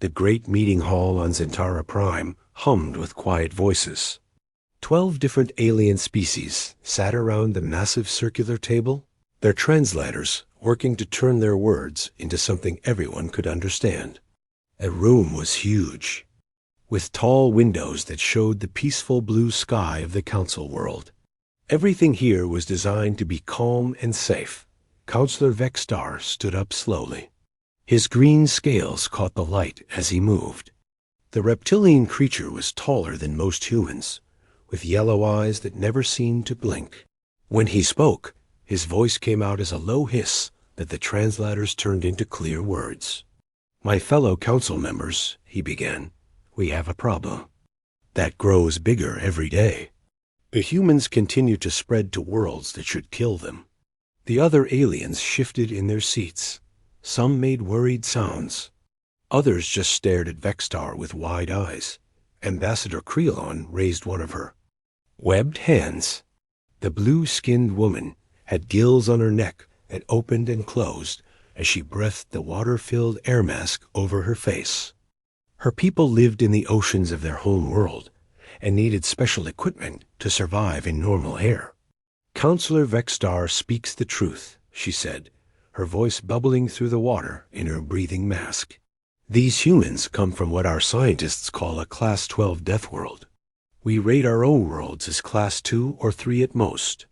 The great meeting hall on Zentara Prime hummed with quiet voices. 12 different alien species sat around the massive circular table, their translators working to turn their words into something everyone could understand. The room was huge, with tall windows that showed the peaceful blue sky of the council world. Everything here was designed to be calm and safe. Counselor Vextar stood up slowly. His green scales caught the light as he moved. The reptilian creature was taller than most humans, with yellow eyes that never seemed to blink. When he spoke, his voice came out as a low hiss that the translators turned into clear words. "My fellow council members," he began, "we have a problem that grows bigger every day. The humans continue to spread to worlds that should kill them." The other aliens shifted in their seats. Some made worried sounds. Others just stared at Vextar with wide eyes. Ambassador Creelon raised one of her webbed hands. The blue-skinned woman had gills on her neck that opened and closed as she breathed the water-filled air mask over her face. Her people lived in the oceans of their home world and needed special equipment to survive in normal air. "Counselor Vextar speaks the truth," she said, her voice bubbling through the water in her breathing mask. "These humans come from what our scientists call a Class 12 death world. We rate our own worlds as Class 2 or 3 at most.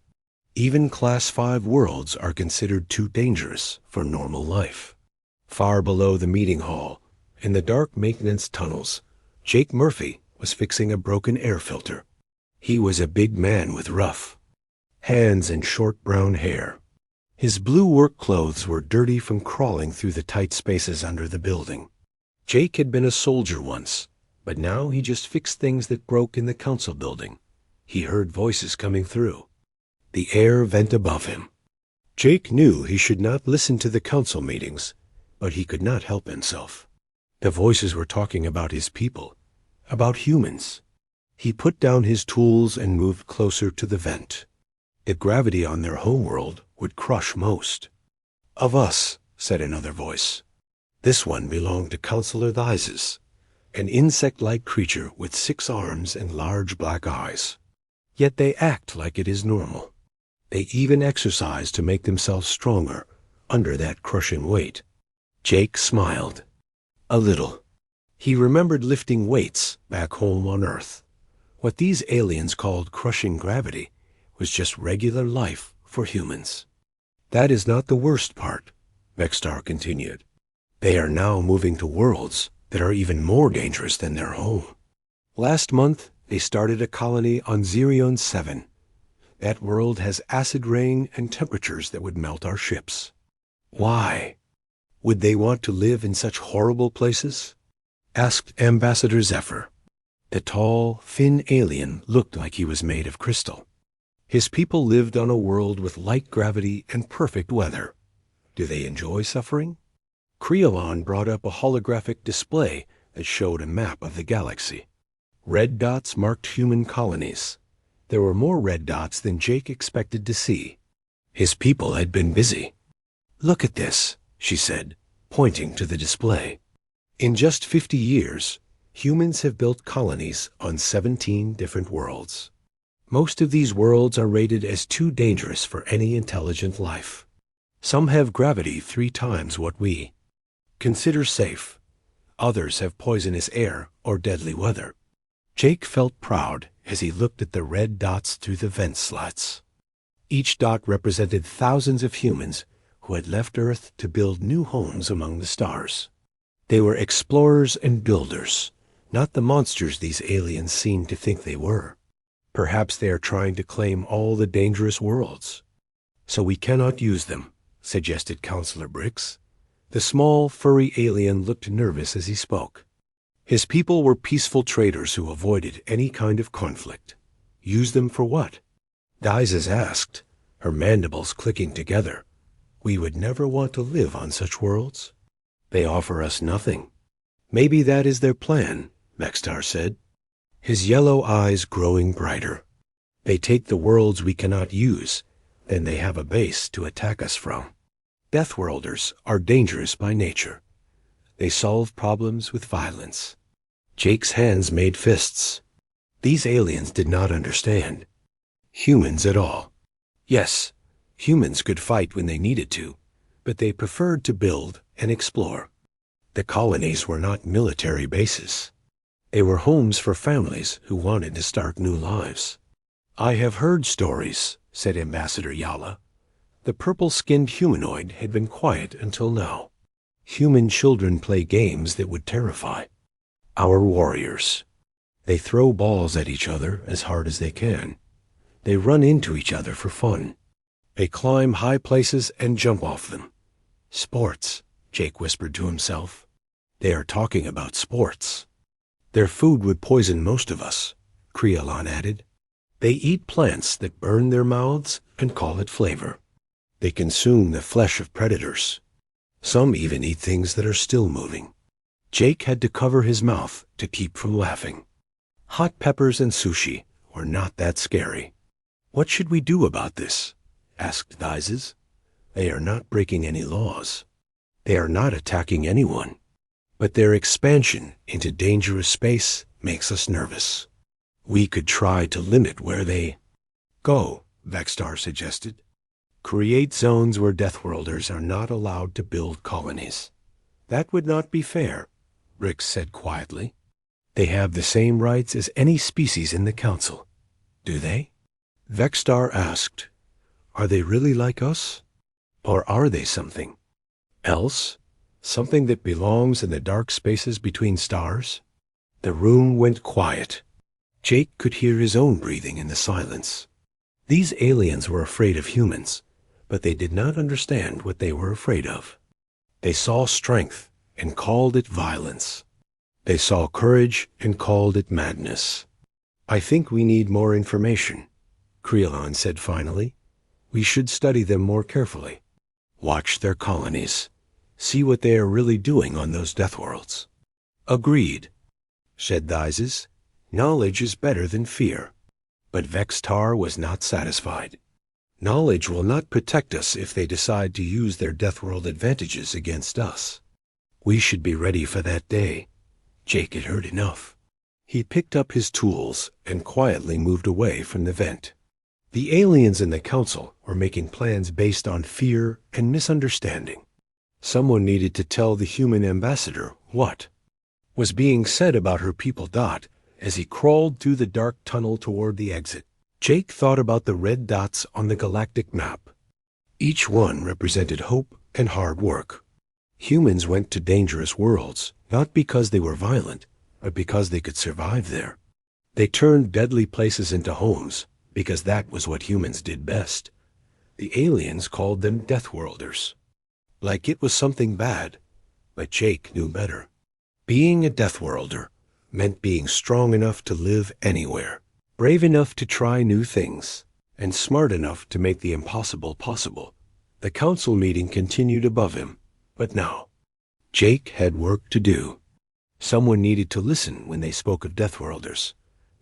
Even Class 5 worlds are considered too dangerous for normal life." Far below the meeting hall, in the dark maintenance tunnels, Jake Murphy was fixing a broken air filter. He was a big man with rough hands and short brown hair. His blue work clothes were dirty from crawling through the tight spaces under the building. Jake had been a soldier once, but now he just fixed things that broke in the council building. He heard voices coming through the air vent above him. Jake knew he should not listen to the council meetings, but he could not help himself. The voices were talking about his people, about humans. He put down his tools and moved closer to the vent. The gravity on their homeworld would crush most. "Of us," said another voice. This one belonged to Counselor Thyses, an insect-like creature with 6 arms and large black eyes. Yet they act like it is normal. They even exercise to make themselves stronger under that crushing weight. Jake smiled. A little. He remembered lifting weights back home on Earth. What these aliens called crushing gravity was just regular life for humans. "That is not the worst part," Vextar continued. "They are now moving to worlds that are even more dangerous than their home. Last month, they started a colony on Zerion 7. That world has acid rain and temperatures that would melt our ships. Why? Would they want to live in such horrible places?" asked Ambassador Zephyr. The tall, thin alien looked like he was made of crystal. His people lived on a world with light gravity and perfect weather. Do they enjoy suffering? Creolon brought up a holographic display that showed a map of the galaxy. Red dots marked human colonies. There were more red dots than Jake expected to see. His people had been busy. "Look at this," she said, pointing to the display. "In just 50 years, humans have built colonies on 17 different worlds. Most of these worlds are rated as too dangerous for any intelligent life. Some have gravity 3 times what we consider safe. Others have poisonous air or deadly weather." Jake felt proud as he looked at the red dots through the vent slats. Each dot represented thousands of humans who had left Earth to build new homes among the stars. They were explorers and builders, not the monsters these aliens seemed to think they were. Perhaps they are trying to claim all the dangerous worlds. "So we cannot use them," suggested Counselor Brix. The small, furry alien looked nervous as he spoke. His people were peaceful traders who avoided any kind of conflict. Use them for what? Thyses asked, her mandibles clicking together. "We would never want to live on such worlds. They offer us nothing." "Maybe that is their plan," Vextar said, his yellow eyes growing brighter. "They take the worlds we cannot use, then they have a base to attack us from. Deathworlders are dangerous by nature. They solve problems with violence. Jake's hands made fists. These aliens did not understand humans at all. Yes, humans could fight when they needed to, but they preferred to build and explore. The colonies were not military bases. They were homes for families who wanted to start new lives. "I have heard stories," said Ambassador Yala. The purple-skinned humanoid had been quiet until now. Human children play games that would terrify our warriors. They throw balls at each other as hard as they can. They run into each other for fun. They climb high places and jump off them. Sports, Jake whispered to himself. They are talking about sports. Their food would poison most of us, Creolon added. They eat plants that burn their mouths and call it flavor. They consume the flesh of predators. Some even eat things that are still moving. Jake had to cover his mouth to keep from laughing. Hot peppers and sushi were not that scary. "What should we do about this?" asked Dizes. "They are not breaking any laws. They are not attacking anyone. But their expansion into dangerous space makes us nervous. We could try to limit where they go," Vexstar suggested. "Create zones where Deathworlders are not allowed to build colonies." "That would not be fair," Rix said quietly. "They have the same rights as any species in the Council." "Do they?" Vexstar asked. "Are they really like us? Or are they something else? Something that belongs in the dark spaces between stars?" The room went quiet. Jake could hear his own breathing in the silence. These aliens were afraid of humans, but they did not understand what they were afraid of. They saw strength and called it violence. They saw courage and called it madness. "I think we need more information," Creolon said finally. "We should study them more carefully. Watch their colonies. See what they are really doing on those death worlds." "Agreed," said Dizes. "Knowledge is better than fear." But Vexstar was not satisfied. "Knowledge will not protect us if they decide to use their Deathworld advantages against us. We should be ready for that day." Jake had heard enough. He picked up his tools and quietly moved away from the vent. The aliens in the Council were making plans based on fear and misunderstanding. Someone needed to tell the human ambassador what was being said about her people. As he crawled through the dark tunnel toward the exit, Jake thought about the red dots on the galactic map. Each one represented hope and hard work. Humans went to dangerous worlds, not because they were violent, but because they could survive there. They turned deadly places into homes, because that was what humans did best. The aliens called them Deathworlders. Like it was something bad, but Jake knew better. Being a Deathworlder meant being strong enough to live anywhere, brave enough to try new things, and smart enough to make the impossible possible. The council meeting continued above him, but now Jake had work to do. Someone needed to listen when they spoke of Deathworlders,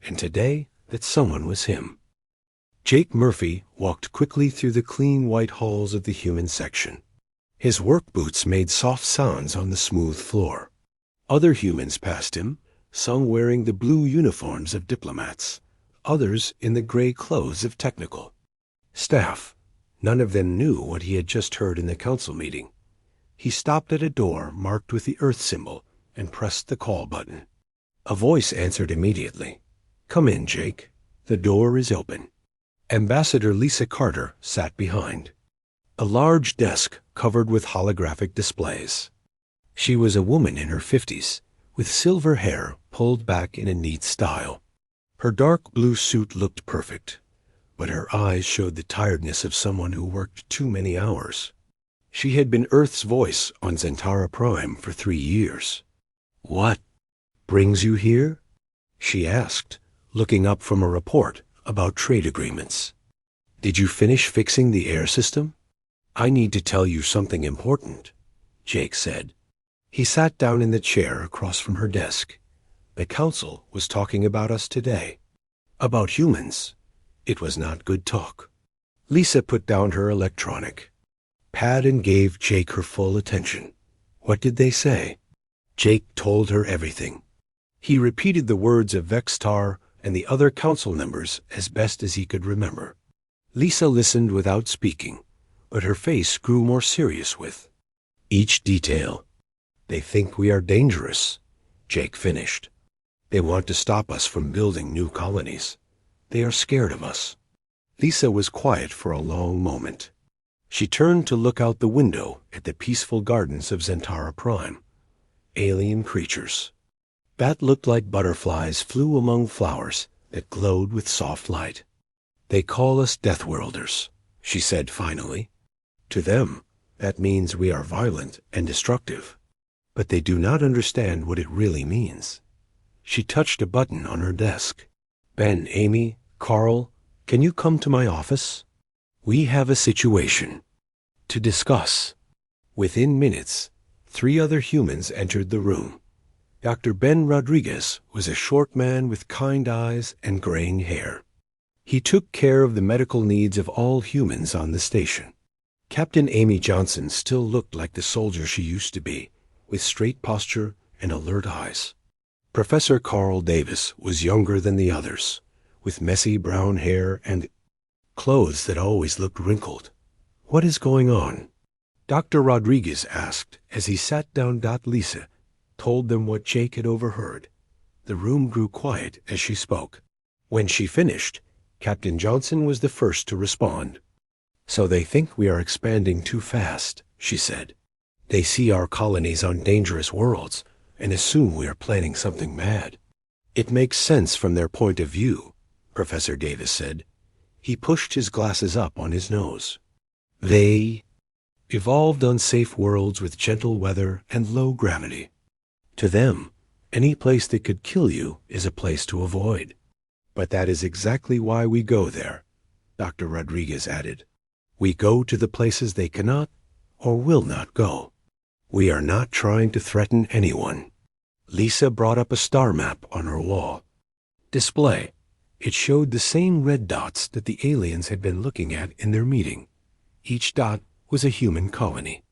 and today that someone was him. Jake Murphy walked quickly through the clean white halls of the human section. His work boots made soft sounds on the smooth floor. Other humans passed him, some wearing the blue uniforms of diplomats, others in the gray clothes of technical staff. None of them knew what he had just heard in the council meeting. He stopped at a door marked with the Earth symbol and pressed the call button. A voice answered immediately. "Come in, Jake. The door is open." Ambassador Lisa Carter sat behind a large desk covered with holographic displays. She was a woman in her 50s, with silver hair pulled back in a neat style. Her dark blue suit looked perfect, but her eyes showed the tiredness of someone who worked too many hours. She had been Earth's voice on Zentara Prime for 3 years. "What brings you here?" she asked, looking up from a report about trade agreements. "Did you finish fixing the air system?" "I need to tell you something important," Jake said. He sat down in the chair across from her desk. "The council was talking about us today. About humans. It was not good talk." Lisa put down her electronic pad and gave Jake her full attention. "What did they say?" Jake told her everything. He repeated the words of Vextar and the other council members as best as he could remember. Lisa listened without speaking, but her face grew more serious with each detail. They think we are dangerous, Jake finished. They want to stop us from building new colonies. They are scared of us. Lisa was quiet for a long moment. She turned to look out the window at the peaceful gardens of Zentara Prime. Alien creatures that looked like butterflies flew among flowers that glowed with soft light. They call us Deathworlders, she said finally. To them, that means we are violent and destructive. But they do not understand what it really means. She touched a button on her desk. Ben, Amy, Carl, can you come to my office? We have a situation to discuss. Within minutes, 3 other humans entered the room. Dr. Ben Rodriguez was a short man with kind eyes and graying hair. He took care of the medical needs of all humans on the station. Captain Amy Johnson still looked like the soldier she used to be, with straight posture and alert eyes. Professor Carl Davis was younger than the others, with messy brown hair and clothes that always looked wrinkled. What is going on? Dr. Rodriguez asked as he sat down. Lisa told them what Jake had overheard. The room grew quiet as she spoke. When she finished, Captain Johnson was the first to respond. So they think we are expanding too fast, she said. They see our colonies on dangerous worlds and assume we are planning something mad. It makes sense from their point of view, Professor Davis said. He pushed his glasses up on his nose. They evolved on safe worlds with gentle weather and low gravity. To them, any place that could kill you is a place to avoid. But that is exactly why we go there, Dr. Rodriguez added. We go to the places they cannot or will not go. We are not trying to threaten anyone. Lisa brought up a star map on her wall. Display. It showed the same red dots that the aliens had been looking at in their meeting. Each dot was a human colony.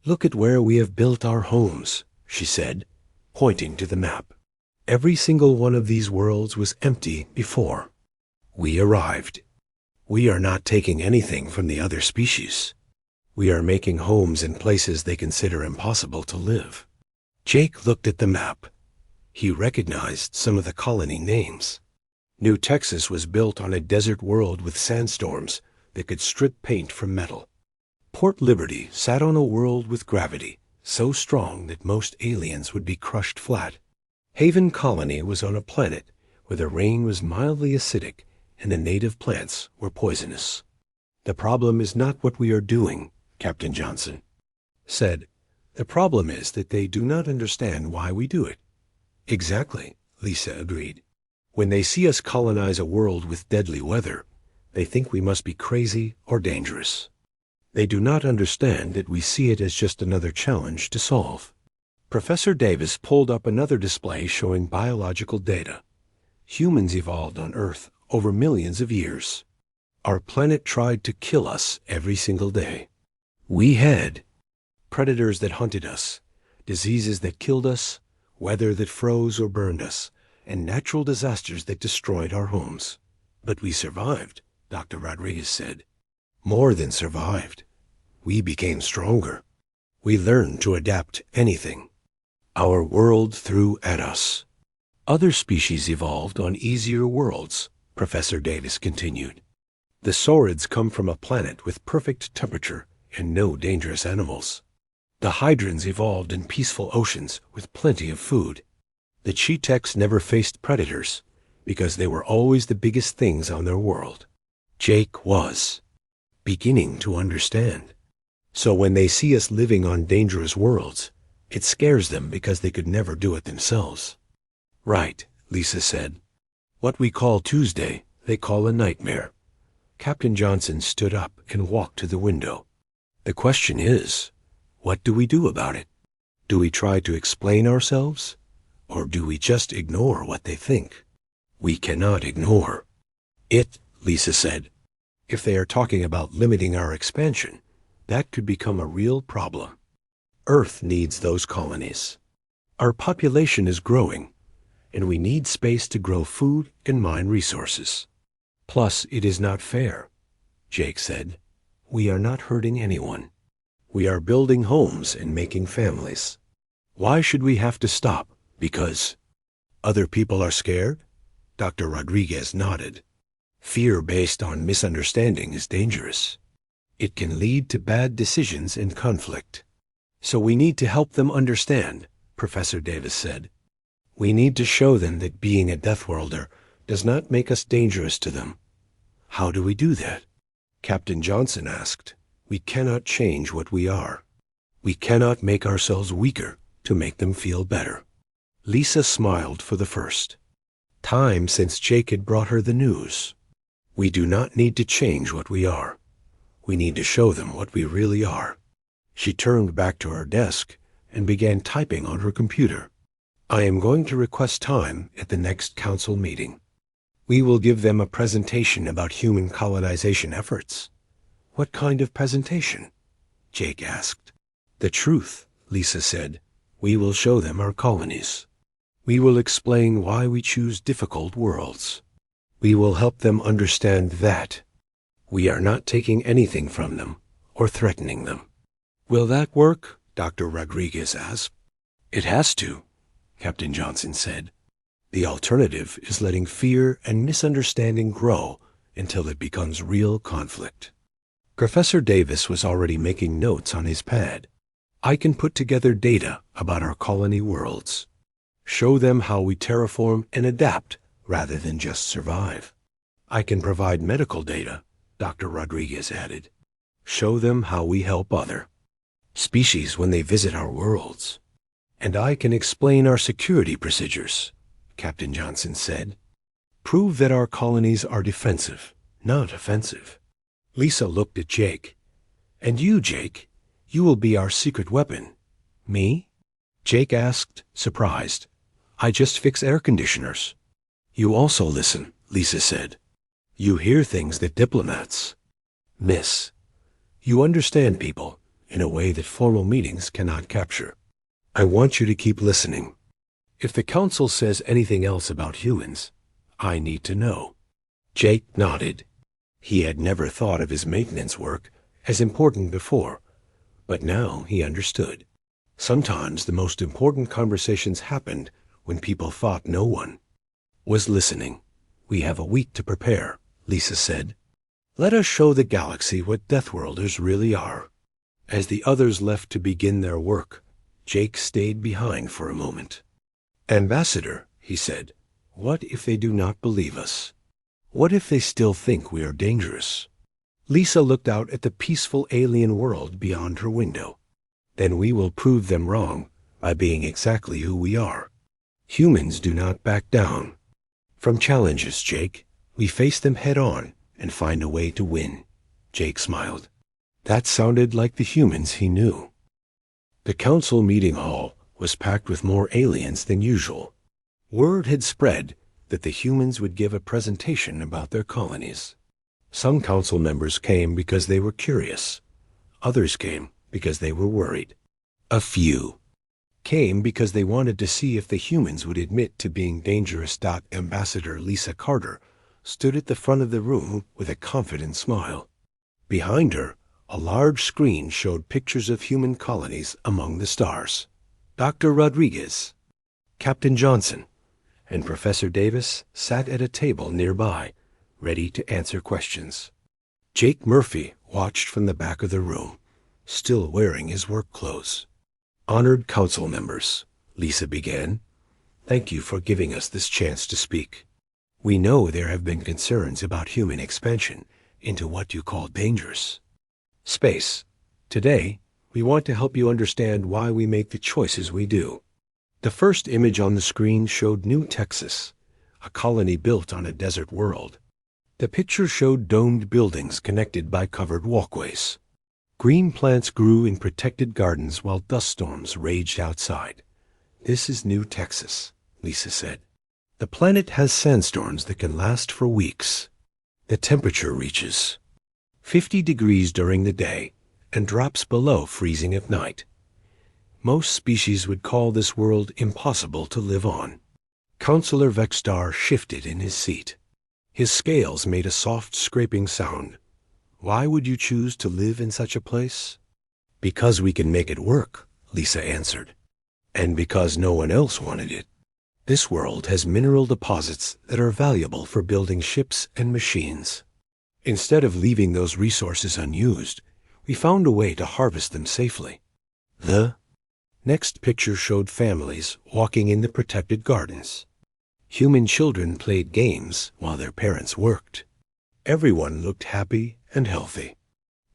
Look at where we have built our homes, she said, pointing to the map. Every single one of these worlds was empty before we arrived. We are not taking anything from the other species. We are making homes in places they consider impossible to live. Jake looked at the map. He recognized some of the colony names. New Texas was built on a desert world with sandstorms that could strip paint from metal. Port Liberty sat on a world with gravity so strong that most aliens would be crushed flat. Haven Colony was on a planet where the rain was mildly acidic and the native plants were poisonous. The problem is not what we are doing, Captain Johnson said. The problem is that they do not understand why we do it. Exactly, Lisa agreed. When they see us colonize a world with deadly weather, they think we must be crazy or dangerous. They do not understand that we see it as just another challenge to solve. Professor Davis pulled up another display showing biological data. Humans evolved on Earth over millions of years. Our planet tried to kill us every single day. We had predators that hunted us, diseases that killed us, weather that froze or burned us, and natural disasters that destroyed our homes. But we survived, Dr. Rodriguez said. More than survived. We became stronger. We learned to adapt to anything our world threw at us. Other species evolved on easier worlds, Professor Davis continued. The Saurids come from a planet with perfect temperature and no dangerous animals. The Hydrons evolved in peaceful oceans with plenty of food. The Cheeteks never faced predators because they were always the biggest things on their world. Jake was beginning to understand. So when they see us living on dangerous worlds, it scares them because they could never do it themselves. Right, Lisa said. What we call Tuesday, they call a nightmare. Captain Johnson stood up and walked to the window. The question is, what do we do about it? Do we try to explain ourselves? Or do we just ignore what they think? We cannot ignore it, Lisa said. If they are talking about limiting our expansion, that could become a real problem. Earth needs those colonies. Our population is growing, and we need space to grow food and mine resources. Plus, it is not fair, Jake said. We are not hurting anyone. We are building homes and making families. Why should we have to stop? Because other people are scared? Dr. Rodriguez nodded. Fear based on misunderstanding is dangerous. It can lead to bad decisions and conflict. So we need to help them understand, Professor Davis said. We need to show them that being a Deathworlder does not make us dangerous to them. How do we do that? Captain Johnson asked. We cannot change what we are. We cannot make ourselves weaker to make them feel better. Lisa smiled for the first time since Jake had brought her the news. We do not need to change what we are. We need to show them what we really are. She turned back to her desk and began typing on her computer. I am going to request time at the next council meeting. We will give them a presentation about human colonization efforts. What kind of presentation? Jake asked. The truth, Lisa said. We will show them our colonies. We will explain why we choose difficult worlds. We will help them understand that we are not taking anything from them or threatening them. Will that work? Dr. Rodriguez asked. It has to, Captain Johnson said. The alternative is letting fear and misunderstanding grow until it becomes real conflict. Professor Davis was already making notes on his pad. I can put together data about our colony worlds. Show them how we terraform and adapt rather than just survive. I can provide medical data, Dr. Rodriguez added. Show them how we help other species when they visit our worlds. And I can explain our security procedures, Captain Johnson said. Prove that our colonies are defensive, not offensive. Lisa looked at Jake. And you, Jake, you will be our secret weapon. Me? Jake asked, surprised. I just fix air conditioners. You also listen, Lisa said. You hear things that diplomats miss. You understand people in a way that formal meetings cannot capture. I want you to keep listening. If the council says anything else about humans, I need to know. Jake nodded. He had never thought of his maintenance work as important before, but now he understood. Sometimes the most important conversations happened when people thought no one was listening. We have a week to prepare, Lisa said. Let us show the galaxy what Deathworlders really are. As the others left to begin their work, Jake stayed behind for a moment. Ambassador, he said, what if they do not believe us? What if they still think we are dangerous? Lisa looked out at the peaceful alien world beyond her window. Then we will prove them wrong by being exactly who we are. Humans do not back down from challenges, Jake. We face them head on and find a way to win. Jake smiled. That sounded like the humans he knew. The council meeting hall was packed with more aliens than usual. Word had spread that the humans would give a presentation about their colonies. Some council members came because they were curious. Others came because they were worried. A few came because they wanted to see if the humans would admit to being dangerous. Ambassador Lisa Carter stood at the front of the room with a confident smile. Behind her, a large screen showed pictures of human colonies among the stars. Dr. Rodriguez, Captain Johnson, and Professor Davis sat at a table nearby, ready to answer questions. Jake Murphy watched from the back of the room, still wearing his work clothes. Honored council members, Lisa began, thank you for giving us this chance to speak. We know there have been concerns about human expansion into what you call dangerous space. Today, we want to help you understand why we make the choices we do. The first image on the screen showed New Texas, a colony built on a desert world. The picture showed domed buildings connected by covered walkways. Green plants grew in protected gardens while dust storms raged outside. This is New Texas, Lisa said. The planet has sandstorms that can last for weeks. The temperature reaches 50 degrees during the day and drops below freezing at night. Most species would call this world impossible to live on. Counselor Vexstar shifted in his seat. His scales made a soft scraping sound. Why would you choose to live in such a place? Because we can make it work, Lisa answered. And because no one else wanted it. This world has mineral deposits that are valuable for building ships and machines. Instead of leaving those resources unused, we found a way to harvest them safely. The next picture showed families walking in the protected gardens. Human children played games while their parents worked. Everyone looked happy and healthy.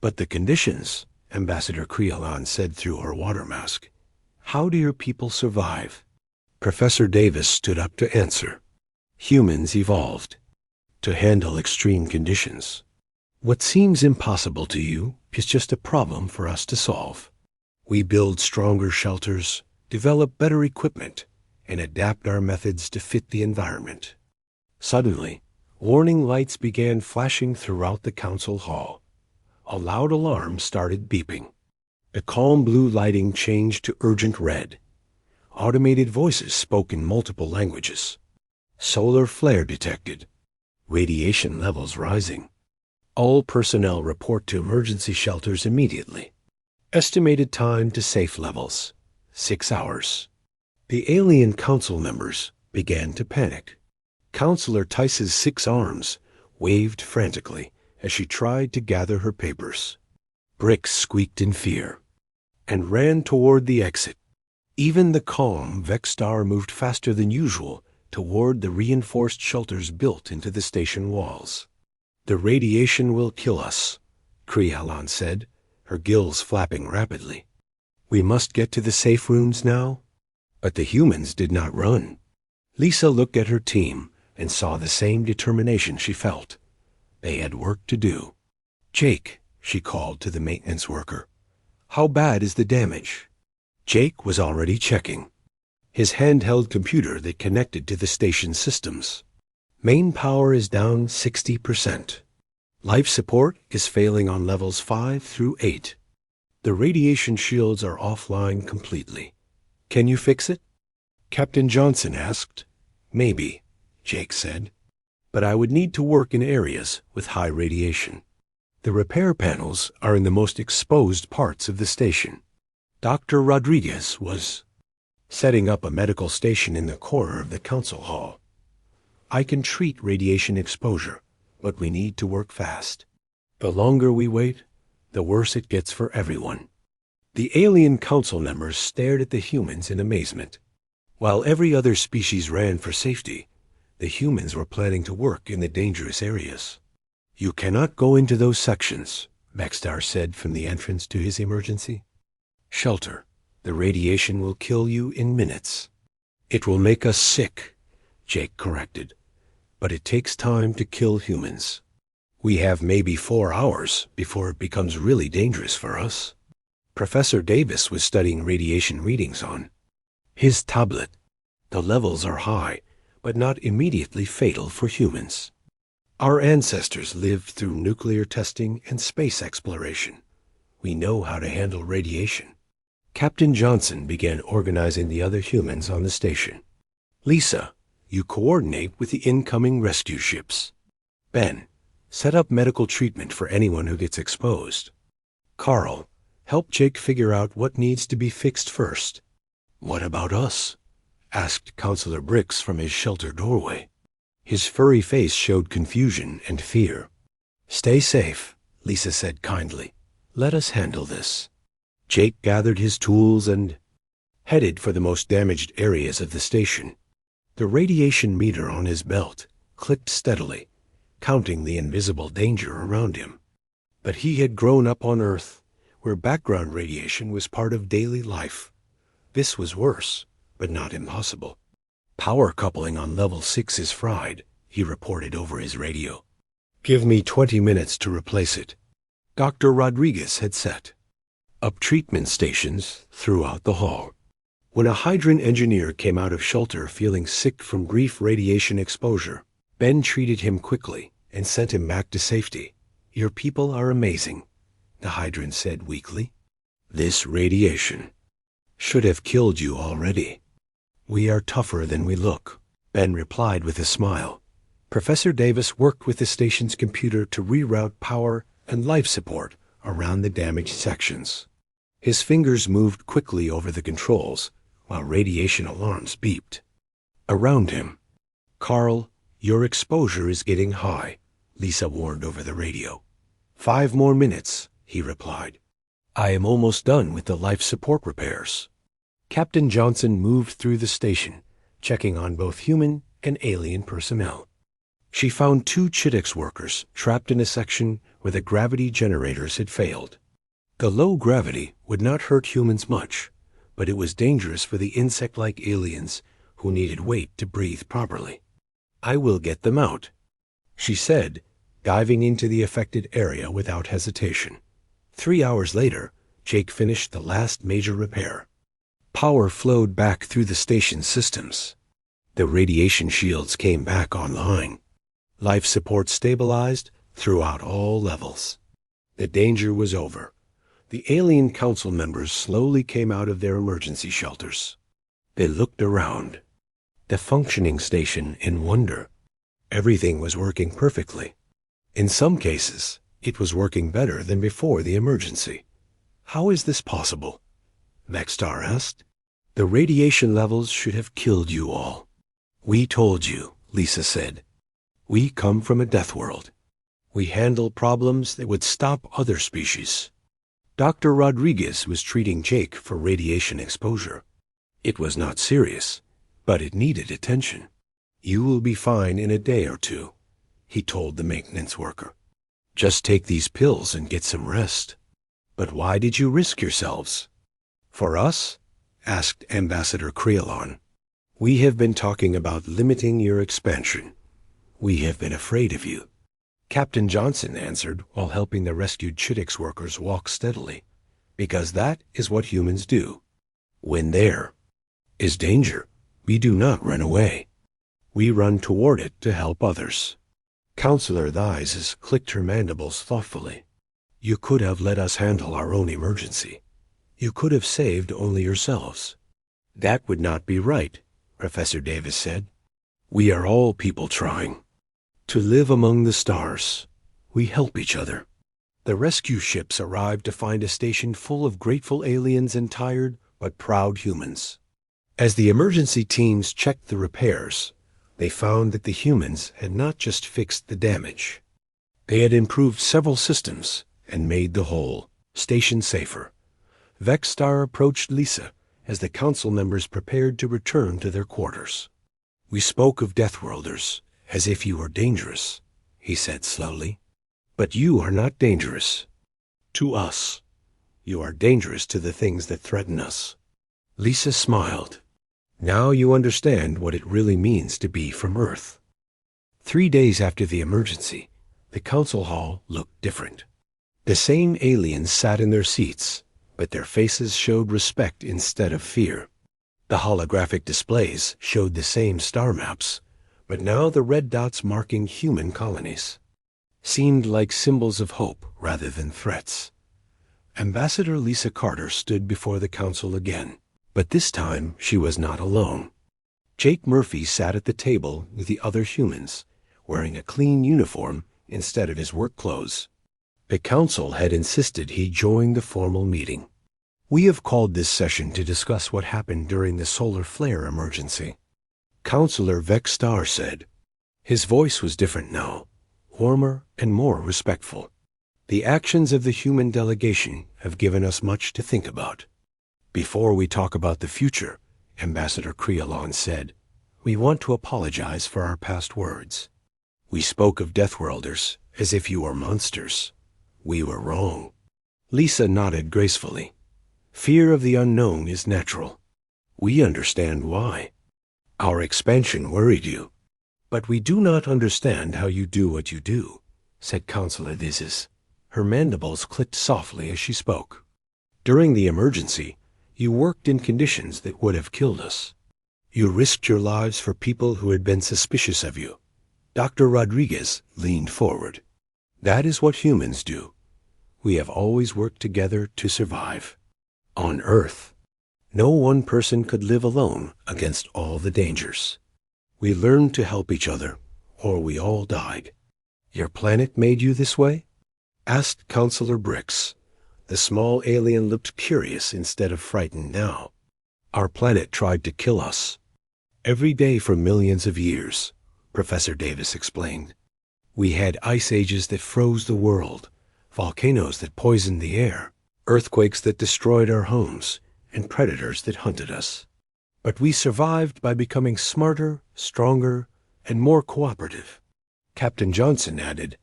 But the conditions, Ambassador Creolon said through her water mask. How do your people survive? Professor Davis stood up to answer. Humans evolved to handle extreme conditions. What seems impossible to you is just a problem for us to solve. We build stronger shelters, develop better equipment, and adapt our methods to fit the environment. Suddenly, warning lights began flashing throughout the council hall. A loud alarm started beeping. The calm blue lighting changed to urgent red. Automated voices spoke in multiple languages. Solar flare detected. Radiation levels rising. All personnel report to emergency shelters immediately. Estimated time to safe levels, 6 hours. The alien council members began to panic. Counselor Tice's 6 arms waved frantically as she tried to gather her papers. Bricks squeaked in fear and ran toward the exit. Even the calm Vexstar moved faster than usual toward the reinforced shelters built into the station walls. The radiation will kill us, Creolon said, her gills flapping rapidly. We must get to the safe rooms now. But the humans did not run. Lisa looked at her team and saw the same determination she felt. They had work to do. Jake, she called to the maintenance worker. How bad is the damage? Jake was already checking. His handheld computer that connected to the station systems. Main power is down 60%. Life support is failing on levels 5 through 8. The radiation shields are offline completely. Can you fix it? Captain Johnson asked. Maybe, Jake said. But I would need to work in areas with high radiation. The repair panels are in the most exposed parts of the station. Dr. Rodriguez was setting up a medical station in the corner of the council hall. I can treat radiation exposure, but we need to work fast. The longer we wait, the worse it gets for everyone. The alien council members stared at the humans in amazement. While every other species ran for safety, the humans were planning to work in the dangerous areas. You cannot go into those sections, Vexstar said from the entrance to his emergency. Shelter. The radiation will kill you in minutes. It will make us sick, Jake corrected. But it takes time to kill humans. We have maybe 4 hours before it becomes really dangerous for us. Professor Davis was studying radiation readings on his tablet. The levels are high, but not immediately fatal for humans. Our ancestors lived through nuclear testing and space exploration. We know how to handle radiation. Captain Johnson began organizing the other humans on the station. Lisa, you coordinate with the incoming rescue ships. Ben, set up medical treatment for anyone who gets exposed. Carl, help Jake figure out what needs to be fixed first. What about us? Asked Counselor Bricks from his shelter doorway. His furry face showed confusion and fear. Stay safe, Lisa said kindly. Let us handle this. Jake gathered his tools and headed for the most damaged areas of the station. The radiation meter on his belt clicked steadily, counting the invisible danger around him. But he had grown up on Earth, where background radiation was part of daily life. This was worse, but not impossible. Power coupling on level 6 is fried, he reported over his radio. Give me 20 minutes to replace it. Dr. Rodriguez had set up treatment stations throughout the hall. When a hydrant engineer came out of shelter feeling sick from brief radiation exposure, Ben treated him quickly and sent him back to safety. Your people are amazing, the hydrant said weakly. This radiation. Should have killed you already. We are tougher than we look, Ben replied with a smile. Professor Davis worked with the station's computer to reroute power and life support around the damaged sections. His fingers moved quickly over the controls while radiation alarms beeped. Around him, "Carl, your exposure is getting high," Lisa warned over the radio. 5 more minutes, he replied. I am almost done with the life support repairs. Captain Johnson moved through the station, checking on both human and alien personnel. She found 2 Chidex workers trapped in a section where the gravity generators had failed. The low gravity would not hurt humans much, but it was dangerous for the insect-like aliens who needed weight to breathe properly. I will get them out, she said, diving into the affected area without hesitation. 3 hours later, Jake finished the last major repair. Power flowed back through the station's systems. The radiation shields came back online. Life support stabilized throughout all levels. The danger was over. The alien council members slowly came out of their emergency shelters. They looked around. The functioning station in wonder. Everything was working perfectly. In some cases, it was working better than before the emergency. How is this possible? Vexstar asked. The radiation levels should have killed you all. We told you, Lisa said. We come from a death world. We handle problems that would stop other species. Dr. Rodriguez was treating Jake for radiation exposure. It was not serious, but it needed attention. You will be fine in a day or 2, he told the maintenance worker. Just take these pills and get some rest. But why did you risk yourselves? For us? Asked Ambassador Creolon. We have been talking about limiting your expansion. We have been afraid of you. Captain Johnson answered while helping the rescued Chidex workers walk steadily, because that is what humans do. When there is danger, we do not run away. We run toward it to help others. Counselor Thies clicked her mandibles thoughtfully. You could have let us handle our own emergency. You could have saved only yourselves. That would not be right, Professor Davis said. We are all people trying to live among the stars. We help each other. The rescue ships arrived to find a station full of grateful aliens and tired but proud humans. As the emergency teams checked the repairs, they found that the humans had not just fixed the damage. They had improved several systems and made the whole station safer. Vexstar approached Lisa as the council members prepared to return to their quarters. We spoke of Deathworlders as if you were dangerous, he said slowly. But you are not dangerous. To us. You are dangerous to the things that threaten us. Lisa smiled. Now you understand what it really means to be from Earth. 3 days after the emergency, the council hall looked different. The same aliens sat in their seats, but their faces showed respect instead of fear. The holographic displays showed the same star maps, but now the red dots marking human colonies seemed like symbols of hope rather than threats. Ambassador Lisa Carter stood before the council again, but this time she was not alone. Jake Murphy sat at the table with the other humans, wearing a clean uniform instead of his work clothes. The council had insisted he join the formal meeting. We have called this session to discuss what happened during the solar flare emergency. Counselor Vexstar said. His voice was different now, warmer and more respectful. The actions of the human delegation have given us much to think about. Before we talk about the future, Ambassador Creolon said, we want to apologize for our past words. We spoke of Deathworlders as if you were monsters. We were wrong. Lisa nodded gracefully. Fear of the unknown is natural. We understand why. Our expansion worried you. But we do not understand how you do what you do, said Counselor Thies. Her mandibles clicked softly as she spoke. During the emergency, you worked in conditions that would have killed us. You risked your lives for people who had been suspicious of you. Dr. Rodriguez leaned forward. That is what humans do. We have always worked together to survive. On Earth. No one person could live alone against all the dangers. We learned to help each other, or we all died. Your planet made you this way? Asked Counselor Brix. The small alien looked curious instead of frightened now. Our planet tried to kill us. Every day for millions of years, Professor Davis explained. We had ice ages that froze the world, volcanoes that poisoned the air, earthquakes that destroyed our homes, and predators that hunted us. But we survived by becoming smarter, stronger, and more cooperative. Captain Johnson added,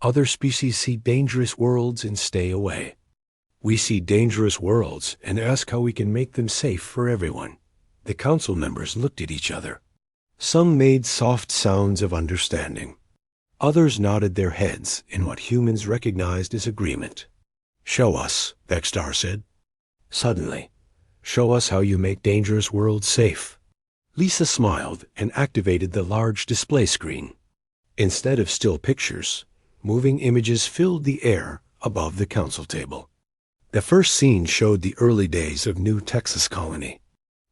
other species see dangerous worlds and stay away. We see dangerous worlds and ask how we can make them safe for everyone. The council members looked at each other. Some made soft sounds of understanding. Others nodded their heads in what humans recognized as agreement. Show us, Vextar said. Suddenly, show us how you make dangerous worlds safe. Lisa smiled and activated the large display screen. Instead of still pictures, moving images filled the air above the council table. The first scene showed the early days of New Texas colony.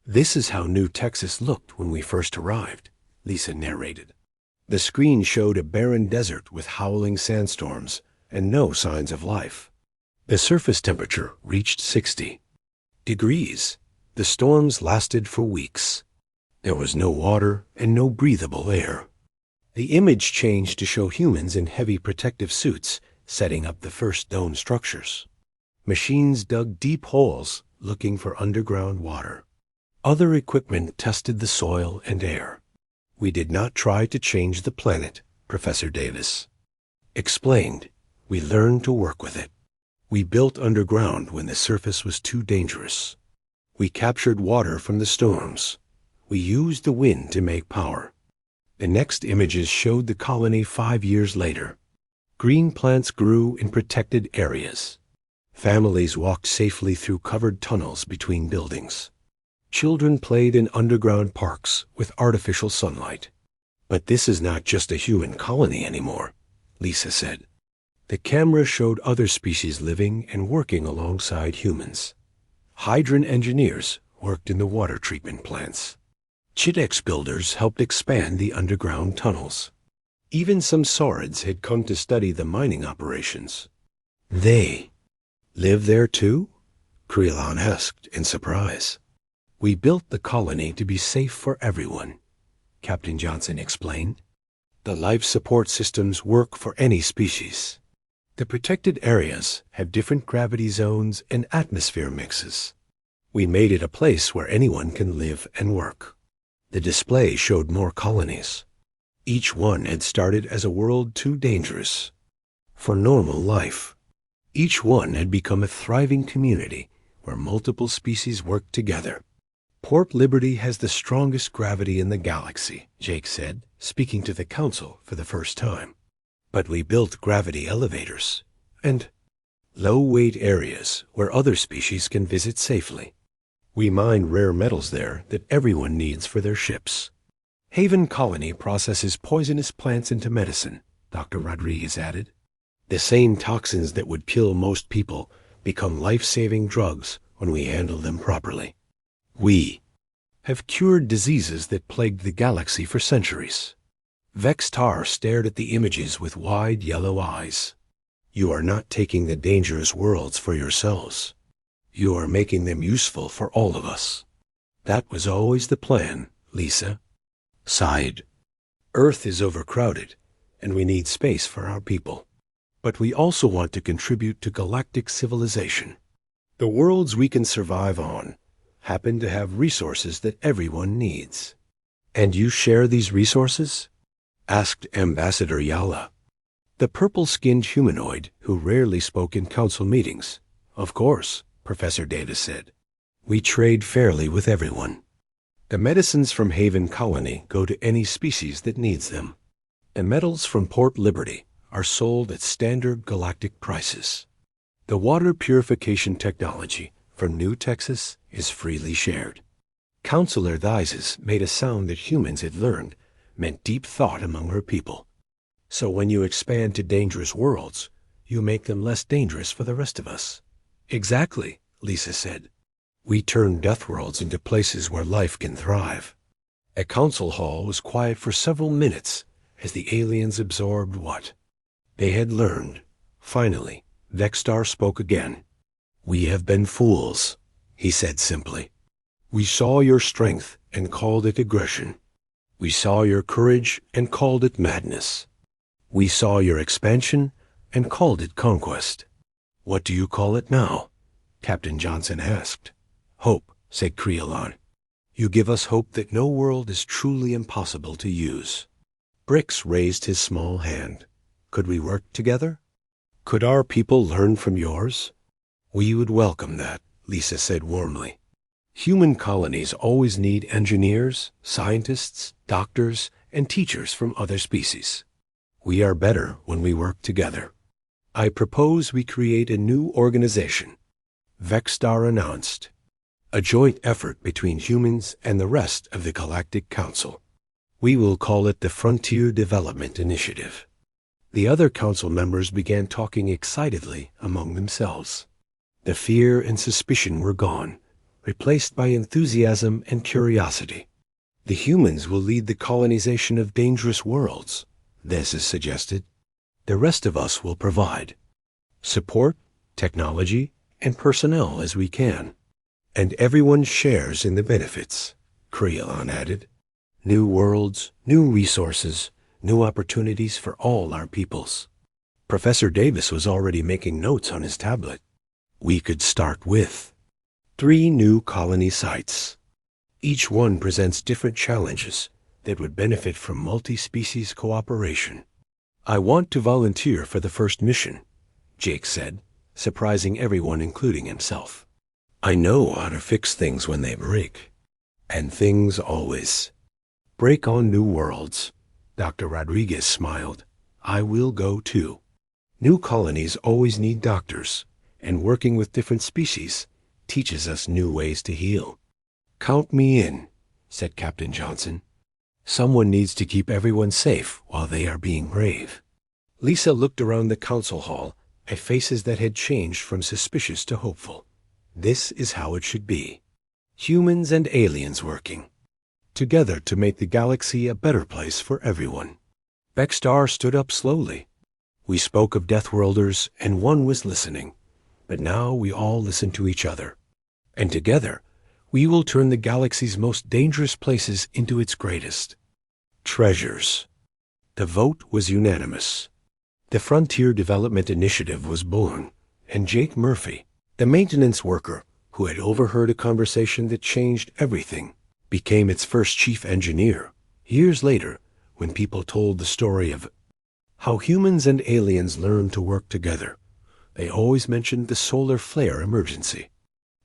This is how New Texas looked when we first arrived, Lisa narrated. The screen showed a barren desert with howling sandstorms and no signs of life. The surface temperature reached 60 degrees. The storms lasted for weeks. There was no water and no breathable air. The image changed to show humans in heavy protective suits setting up the first dome structures. Machines dug deep holes looking for underground water. Other equipment tested the soil and air. We did not try to change the planet, Professor Davis explained. We learned to work with it. We built underground when the surface was too dangerous. We captured water from the storms. We used the wind to make power. The next images showed the colony 5 years later. Green plants grew in protected areas. Families walked safely through covered tunnels between buildings. Children played in underground parks with artificial sunlight. But this is not just a human colony anymore, Lisa said. The camera showed other species living and working alongside humans. Hydran engineers worked in the water treatment plants. Chidex builders helped expand the underground tunnels. Even some saurids had come to study the mining operations. They live there too? Krelon asked in surprise. We built the colony to be safe for everyone, Captain Johnson explained. The life support systems work for any species. The protected areas have different gravity zones and atmosphere mixes. We made it a place where anyone can live and work. The display showed more colonies. Each one had started as a world too dangerous for normal life. Each one had become a thriving community where multiple species worked together. Port Liberty has the strongest gravity in the galaxy, Jake said, speaking to the council for the first time. But we built gravity elevators and low-weight areas where other species can visit safely. We mine rare metals there that everyone needs for their ships. Haven Colony processes poisonous plants into medicine, Dr. Rodriguez added. The same toxins that would kill most people become life-saving drugs when we handle them properly. We have cured diseases that plagued the galaxy for centuries. Vextar stared at the images with wide yellow eyes. You are not taking the dangerous worlds for yourselves. You are making them useful for all of us. That was always the plan, Lisa sighed. Earth is overcrowded, and we need space for our people. But we also want to contribute to galactic civilization. The worlds we can survive on happen to have resources that everyone needs. And you share these resources? Asked Ambassador Yala, the purple-skinned humanoid who rarely spoke in council meetings. Of course, Professor Davis said. We trade fairly with everyone. The medicines from Haven Colony go to any species that needs them. The metals from Port Liberty are sold at standard galactic prices. The water purification technology from New Texas is freely shared. Counselor Theises made a sound that humans had learned meant deep thought among her people. So when you expand to dangerous worlds, you make them less dangerous for the rest of us. Exactly, Lisa said. We turn Deathworlds into places where life can thrive. A council hall was quiet for several minutes as the aliens absorbed what they had learned. Finally, Vexstar spoke again. "We have been fools," he said simply. "We saw your strength and called it aggression. We saw your courage and called it madness. We saw your expansion and called it conquest. What do you call it now?" Captain Johnson asked. "Hope," said Creelon. "You give us hope that no world is truly impossible to use." Brix raised his small hand. "Could we work together? Could our people learn from yours?" "We would welcome that," Lisa said warmly. "Human colonies always need engineers, scientists, doctors, and teachers from other species. We are better when we work together. I propose we create a new organization," Vexstar announced. "A joint effort between humans and the rest of the Galactic Council. We will call it the Frontier Development Initiative." The other council members began talking excitedly among themselves. The fear and suspicion were gone, replaced by enthusiasm and curiosity. "The humans will lead the colonization of dangerous worlds," Vesis suggested. "The rest of us will provide support, technology, and personnel as we can. And everyone shares in the benefits," Creelon added. "New worlds, new resources, new opportunities for all our peoples." Professor Davis was already making notes on his tablet. "We could start with 3 new colony sites. Each one presents different challenges that would benefit from multi-species cooperation." "I want to volunteer for the first mission," Jake said, surprising everyone, including himself. "I know how to fix things when they break. And things always break on new worlds." Dr. Rodriguez smiled. "I will go too. New colonies always need doctors, and working with different species teaches us new ways to heal." "Count me in," said Captain Johnson. "Someone needs to keep everyone safe while they are being brave." Lisa looked around the council hall at faces that had changed from suspicious to hopeful. This is how it should be. Humans and aliens working together to make the galaxy a better place for everyone. Vexstar stood up slowly. "We spoke of Deathworlders, and one was listening. But now we all listen to each other. And together, we will turn the galaxy's most dangerous places into its greatest treasures." The vote was unanimous. The Frontier Development Initiative was born, and Jake Murphy, the maintenance worker who had overheard a conversation that changed everything, became its first chief engineer. Years later, when people told the story of how humans and aliens learned to work together, they always mentioned the solar flare emergency.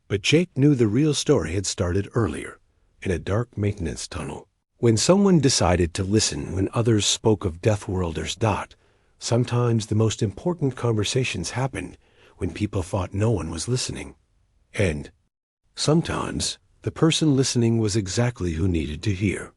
But Jake knew the real story had started earlier, in a dark maintenance tunnel. When someone decided to listen when others spoke of Deathworlders. Sometimes the most important conversations happened when people thought no one was listening. And sometimes the person listening was exactly who needed to hear.